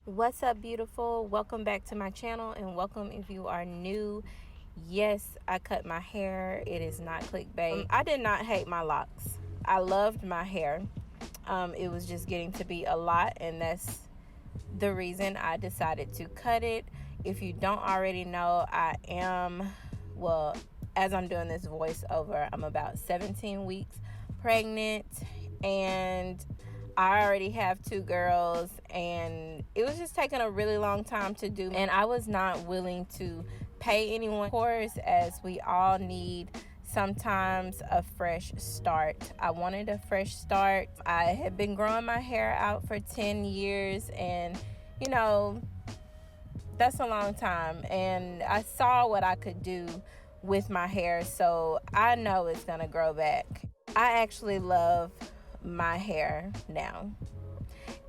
What's up, beautiful? Welcome back to my channel, and welcome if you are new. Yes, I cut my hair. It is not clickbait. I did not hate my locks. I loved my hair. It was just getting to be a lot, and that's the reason I decided to cut it. If you don't already know, I am, well, as I'm doing this voiceover, I'm about 17 weeks pregnant, and I already have 2 girls, and it was just taking a really long time to do, and I was not willing to pay anyone. Of course, as we all need sometimes a fresh start. I wanted a fresh start. I had been growing my hair out for 10 years, and you know, that's a long time, and I saw what I could do with my hair, so I know it's gonna grow back. I actually love my hair now,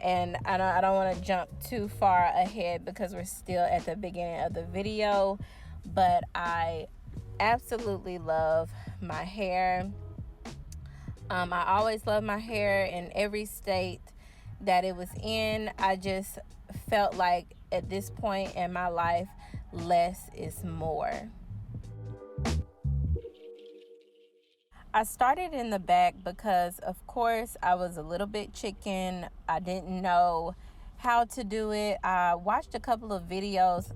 and I don't want to jump too far ahead because we're still at the beginning of the video, but I absolutely love my hair. I always loved my hair in every state that it was in. I just felt like at this point in my life, less is more. I started in the back because, of course, I was a little bit chicken. I didn't know how to do it. I watched a couple of videos.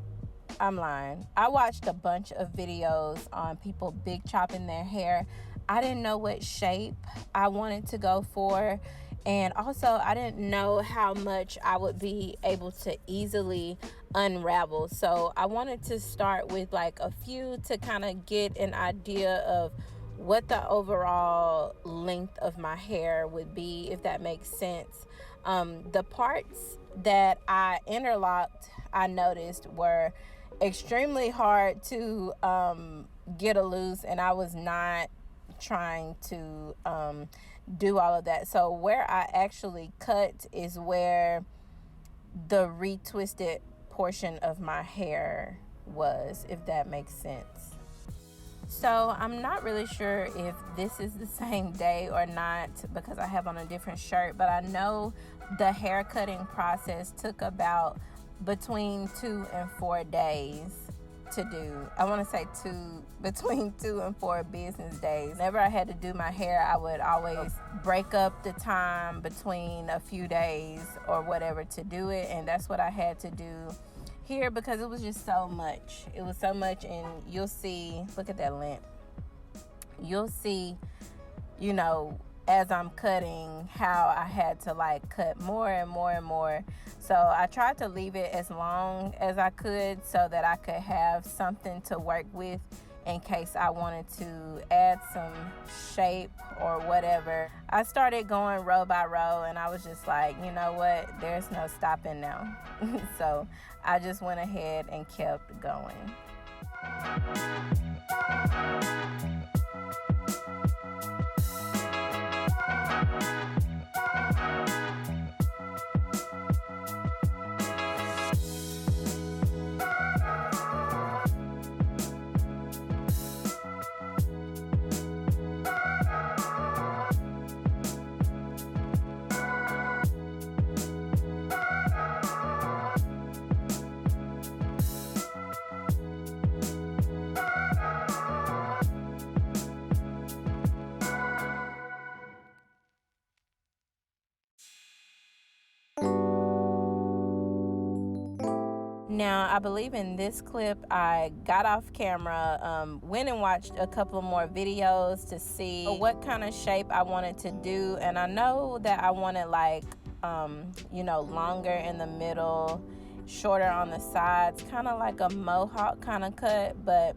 I'm lying. I watched a bunch of videos on people big chopping their hair. I didn't know what shape I wanted to go for. And also, I didn't know how much I would be able to easily unravel. So I wanted to start with like a few to kind of get an idea of what the overall length of my hair would be, if that makes sense. The parts that I interlocked, I noticed, were extremely hard to get a loose, and I was not trying to do all of that. So where I actually cut is where the retwisted portion of my hair was, if that makes sense. So I'm not really sure if this is the same day or not because I have on a different shirt, but I know the hair cutting process took about between 2 and 4 days to do. I want to say between 2 and 4 business days. Whenever I had to do my hair, I would always break up the time between a few days or whatever to do it, and that's what I had to do here because it was just so much. It was so much, and you'll see, look at that length. You'll see, you know, as I'm cutting, how I had to like cut more and more and more. So I tried to leave it as long as I could so that I could have something to work with in case I wanted to add some shape or whatever. I started going row by row, and I was just like, you know what, there's no stopping now. So I just went ahead and kept going. Now, I believe in this clip, I got off camera, went and watched a couple more videos to see what kind of shape I wanted to do. And I know that I wanted like, you know, longer in the middle, shorter on the sides, kind of like a mohawk kind of cut. But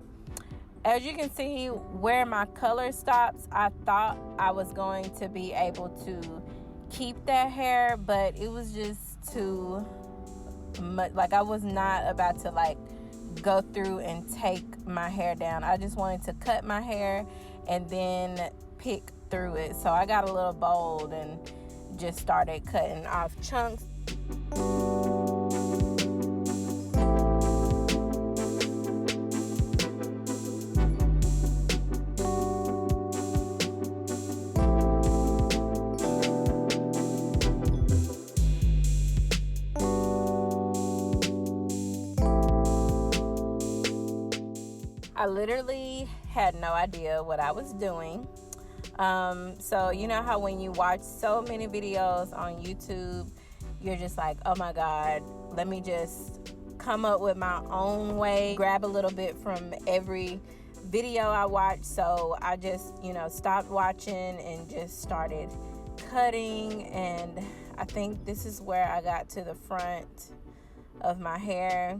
as you can see where my color stops, I thought I was going to be able to keep that hair, but it was just too much. Like, I was not about to like go through and take my hair down. I just wanted to cut my hair and then pick through it. So I got a little bold and just started cutting off chunks. I literally had no idea what I was doing. So you know how when you watch so many videos on YouTube, you're just like, oh my God, let me just come up with my own way, grab a little bit from every video I watch. So I just, stopped watching and just started cutting. And I think this is where I got to the front of my hair.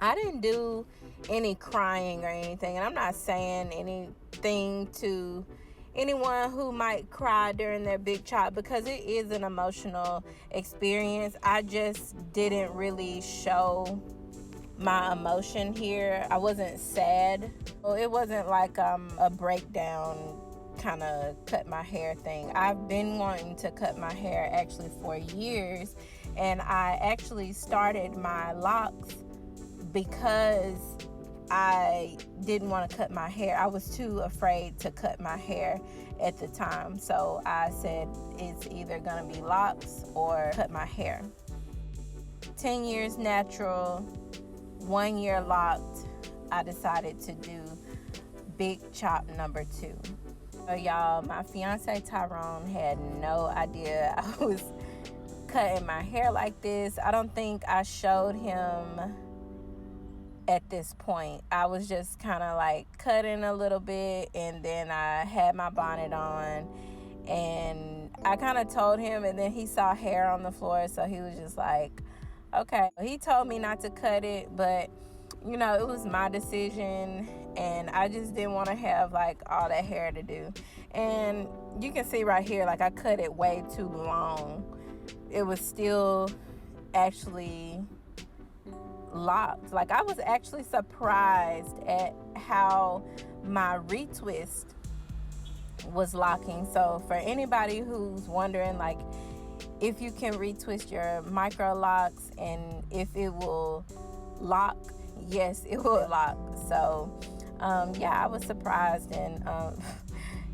I didn't do any crying or anything, and I'm not saying anything to anyone who might cry during their big chop, because it is an emotional experience. I just didn't really show my emotion here. I wasn't sad. It wasn't like a breakdown kind of cut my hair thing. I've been wanting to cut my hair actually for years, and I actually started my locks because I didn't want to cut my hair. I was too afraid to cut my hair at the time. So I said it's either going to be locks or cut my hair. 10 years natural, 1 year locked. I decided to do big chop number 2. So y'all, my fiance Tyrone had no idea I was cutting my hair like this. I don't think I showed him at this point. I was just kind of like cutting a little bit, and then I had my bonnet on, and I kind of told him, and then he saw hair on the floor, so he was just like, okay. He told me not to cut it, but it was my decision, and I just didn't want to have like all that hair to do. And you can see right here, like I cut it way too long. It was still actually locked. Like I was actually surprised at how my retwist was locking. So for anybody who's wondering, like, if you can retwist your micro locks and if it will lock, yes, it will lock. So I was surprised. And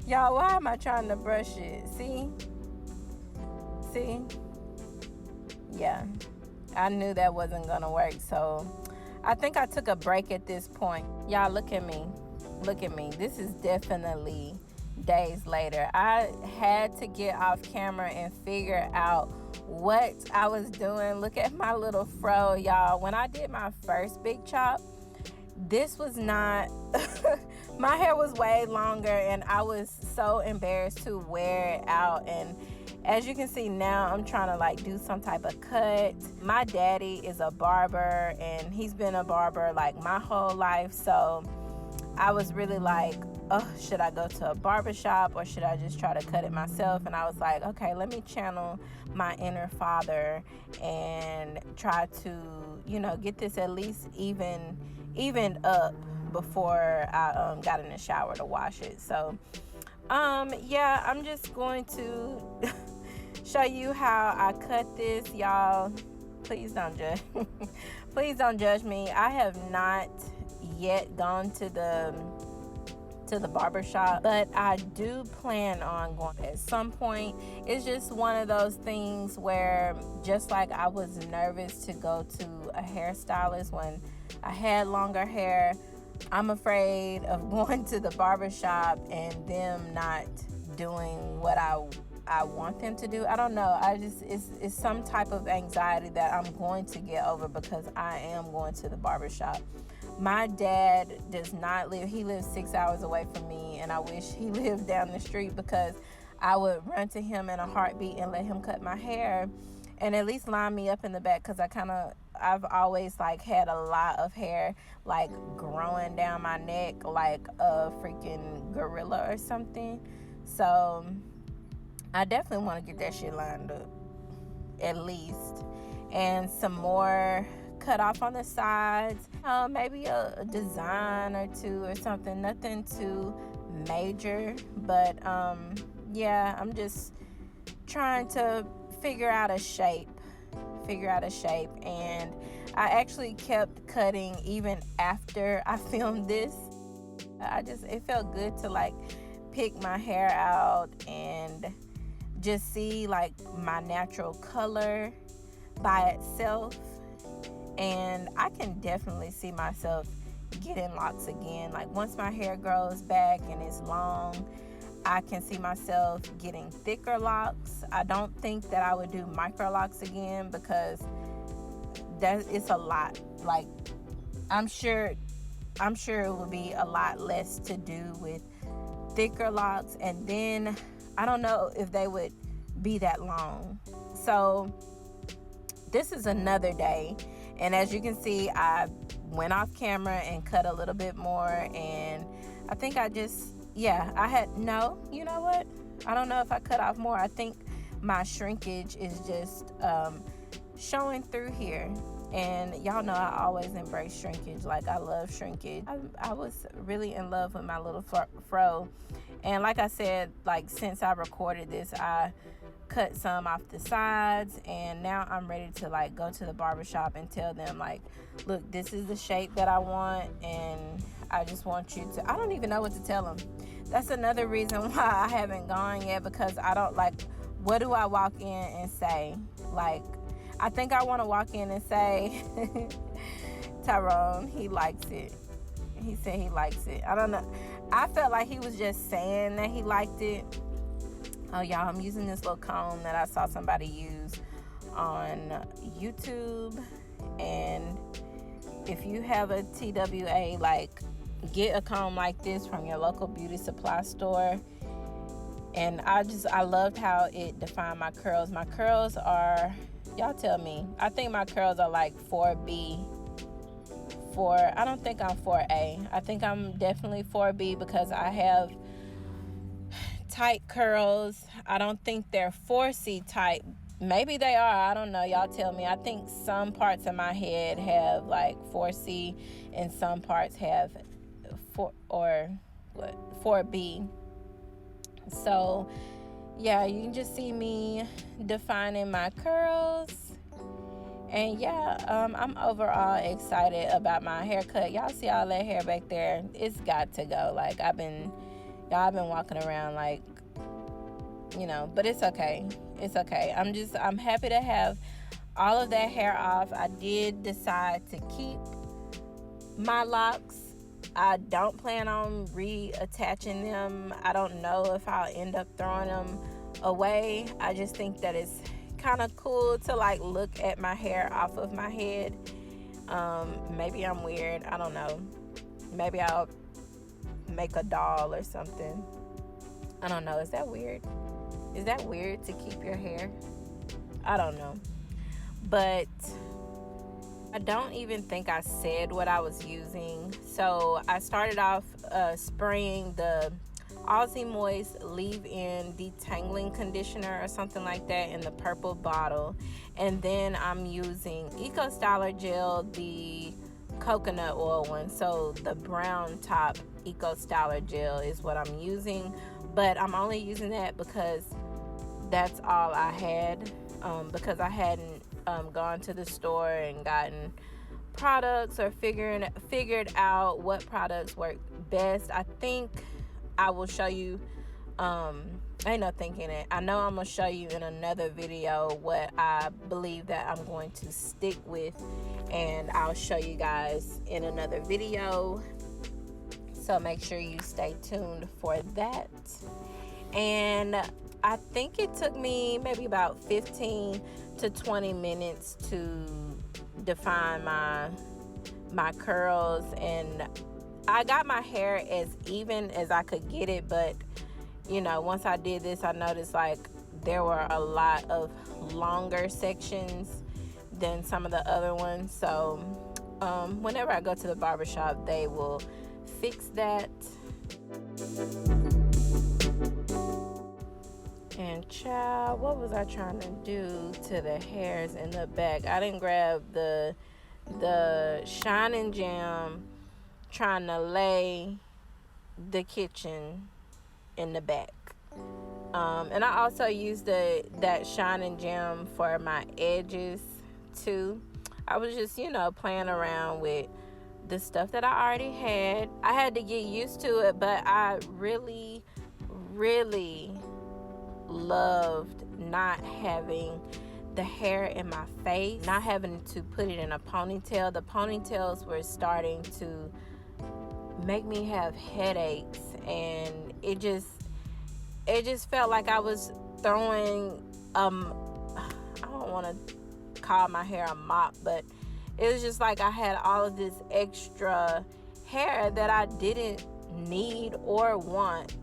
y'all, why am I trying to brush it? See, yeah, I knew that wasn't gonna work. So I think I took a break at this point. Y'all, look at me. This is definitely days later. I had to get off camera and figure out what I was doing. Look at my little fro, y'all. When I did my first big chop, this was not my hair was way longer, and I was so embarrassed to wear it out. And as you can see now, I'm trying to like do some type of cut. My daddy is a barber, and he's been a barber like my whole life. So I was really like, oh, should I go to a barbershop or should I just try to cut it myself? And I was like, okay, let me channel my inner father and try to, get this at least evened up before I got in the shower to wash it. So I'm just going to show you how I cut this. Y'all, please don't judge please don't judge me. I have not yet gone to the barber shop, but I do plan on going at some point. It's just one of those things where, just like I was nervous to go to a hairstylist when I had longer hair, I'm afraid of going to the barber shop and them not doing what I want them to do. I don't know. It's some type of anxiety that I'm going to get over because I am going to the barber shop. My dad does not live, he lives 6 hours away from me, and I wish he lived down the street because I would run to him in a heartbeat and let him cut my hair and at least line me up in the back, because I've always like had a lot of hair like growing down my neck like a freaking gorilla or something. So I definitely want to get that shit lined up at least, and some more cut off on the sides, maybe a design or two or something, nothing too major, but I'm just trying to figure out a shape, and I actually kept cutting even after I filmed this. It felt good to like pick my hair out and just see like my natural color by itself. And I can definitely see myself getting locks again. Like once my hair grows back and it's long, I can see myself getting thicker locks. I don't think that I would do micro locks again because it's a lot. Like I'm sure it would be a lot less to do with thicker locks, and then I don't know if they would be that long. So this is another day, and as you can see, I went off camera and cut a little bit more, and I think I don't know if I cut off more. I think my shrinkage is just showing through here. And y'all know I always embrace shrinkage. Like, I love shrinkage. I was really in love with my little fro. And like I said, like, since I recorded this, I cut some off the sides. And now I'm ready to, like, go to the barbershop and tell them, like, look, this is the shape that I want. And I just want you to... I don't even know what to tell them. That's another reason why I haven't gone yet, because I don't, like... What do I walk in and say? Like... I think I want to walk in and say, Tyrone, he likes it. He said he likes it. I don't know. I felt like he was just saying that he liked it. Oh, y'all, I'm using this little comb that I saw somebody use on YouTube. And if you have a TWA, like, get a comb like this from your local beauty supply store. And I loved how it defined my curls. My curls are... Y'all tell me. I think my curls are like 4B. I don't think I'm 4A. I think I'm definitely 4B because I have tight curls. I don't think they're 4C tight. Maybe they are. I don't know. Y'all tell me. I think some parts of my head have like 4C and some parts have 4B. So... yeah, you can just see me defining my curls. And yeah, I'm overall excited about my haircut. Y'all see all that hair back there? It's got to go. Like, I've been walking around like, but it's okay. It's okay. I'm happy to have all of that hair off. I did decide to keep my locks. I don't plan on reattaching them. I don't know if I'll end up throwing them away. I just think that it's kind of cool to like look at my hair off of my head. Maybe I'm weird. I don't know. Maybe I'll make a doll or something. I don't know. Is that weird? Is that weird to keep your hair? I don't know. But... I don't even think I said what I was using. So I started off spraying the Aussie Moist Leave-In Detangling Conditioner or something like that in the purple bottle. And then I'm using Eco Styler Gel, the coconut oil one. So the brown top Eco Styler Gel is what I'm using. But I'm only using that because that's all I had. Because I hadn't gone to the store and gotten products or figured out what products work best. I think I will show you ain't no thinking it. I know I'm gonna show you in another video what I believe that I'm going to stick with, and I'll show you guys in another video, so make sure you stay tuned for that. And I think it took me maybe about 15 to 20 minutes to define my curls, and I got my hair as even as I could get it, but once I did this, I noticed like there were a lot of longer sections than some of the other ones. So whenever I go to the barbershop, they will fix that. And child, what was I trying to do to the hairs in the back? I didn't grab the Shining Gem, trying to lay the kitchen in the back. And I also used that Shining Gem for my edges too. I was just, playing around with the stuff that I already had. I had to get used to it, but I really, really loved not having the hair in my face, not having to put it in a ponytail. The ponytails were starting to make me have headaches, and it just felt like I was throwing I don't want to call my hair a mop, but it was just like I had all of this extra hair that I didn't need or want,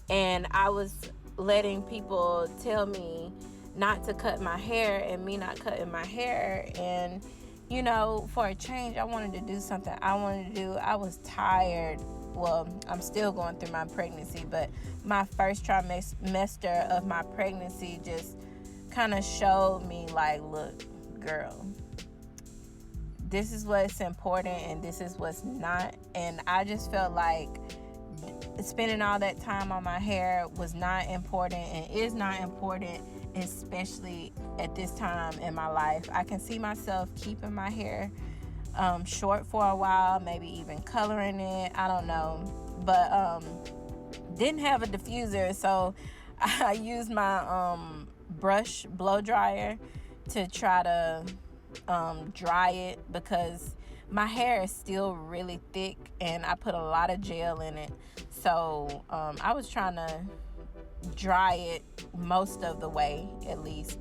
and I was letting people tell me not to cut my hair, and me not cutting my hair. And you know, for a change, I wanted to do something I wanted to do. I was tired. Well, I'm still going through my pregnancy, but my first trimester of my pregnancy just kind of showed me, like, look, girl, this is what's important and this is what's not. And I just felt like spending all that time on my hair was not important and is not important, especially at this time in my life. I can see myself keeping my hair short for a while, maybe even coloring it, I don't know, but didn't have a diffuser, so I used my brush blow dryer to try to dry it, because my hair is still really thick and I put a lot of gel in it. So I was trying to dry it most of the way, at least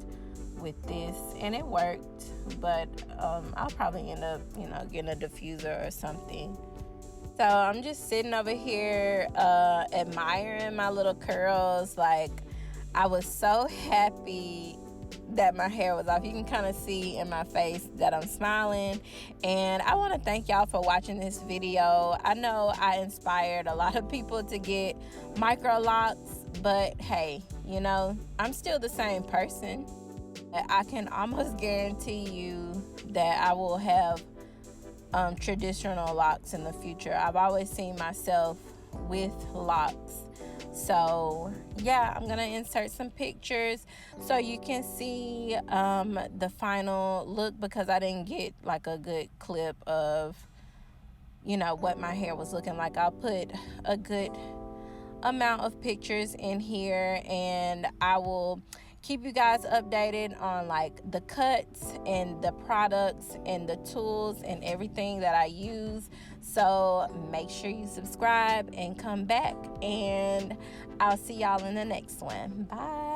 with this, and it worked. But I'll probably end up, getting a diffuser or something. So I'm just sitting over here admiring my little curls. Like, I was so happy that my hair was off. You can kind of see in my face that I'm smiling. And I want to thank y'all for watching this video. I know I inspired a lot of people to get micro locks, but hey, I'm still the same person. I can almost guarantee you that I will have traditional locks in the future. I've always seen myself with locks. So yeah, I'm gonna insert some pictures so you can see the final look, because I didn't get like a good clip of what my hair was looking like. I'll put a good amount of pictures in here, and I will keep you guys updated on like the cuts and the products and the tools and everything that I use. So make sure you subscribe and come back, and I'll see y'all in the next one. Bye.